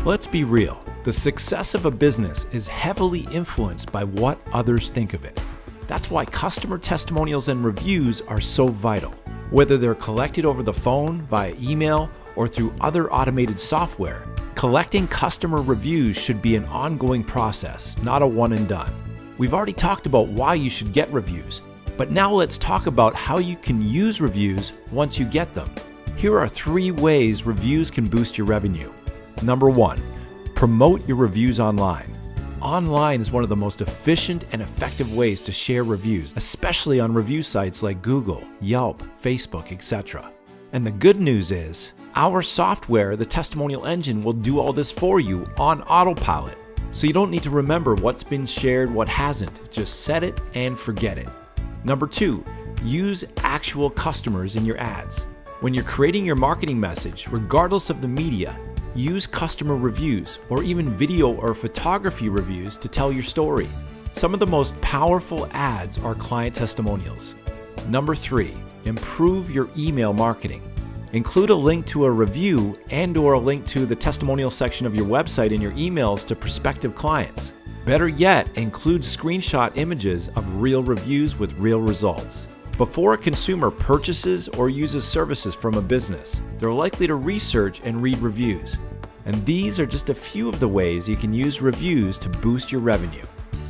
Let's be real. The success of a business is heavily influenced by what others think of it. That's why customer testimonials and reviews are so vital. Whether they're collected over the phone, via email, or through other automated software, collecting customer reviews should be an ongoing process, not a one and done. We've already talked about why you should get reviews, but now let's talk about how you can use reviews once you get them. Here are 3 ways reviews can boost your revenue. Number 1, promote your reviews online. Online is one of the most efficient and effective ways to share reviews, especially on review sites like Google, Yelp, Facebook, etc. And the good news is, our software, the Testimonial Engine, will do all this for you on autopilot. So you don't need to remember what's been shared, what hasn't. Just set it and forget it. Number 2, use actual customers in your ads. When you're creating your marketing message, regardless of the media, use customer reviews or even video or photography reviews to tell your story. Some of the most powerful ads are client testimonials. Number 3, improve your email marketing. Include a link to a review and/or a link to the testimonial section of your website in your emails to prospective clients. Better yet, include screenshot images of real reviews with real results. Before a consumer purchases or uses services from a business, they're likely to research and read reviews. And these are just a few of the ways you can use reviews to boost your revenue.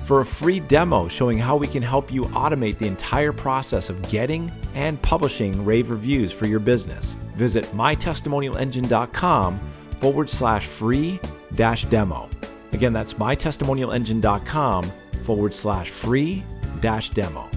For a free demo showing how we can help you automate the entire process of getting and publishing rave reviews for your business, visit mytestimonialengine.com/free-demo. Again, that's mytestimonialengine.com/free-demo.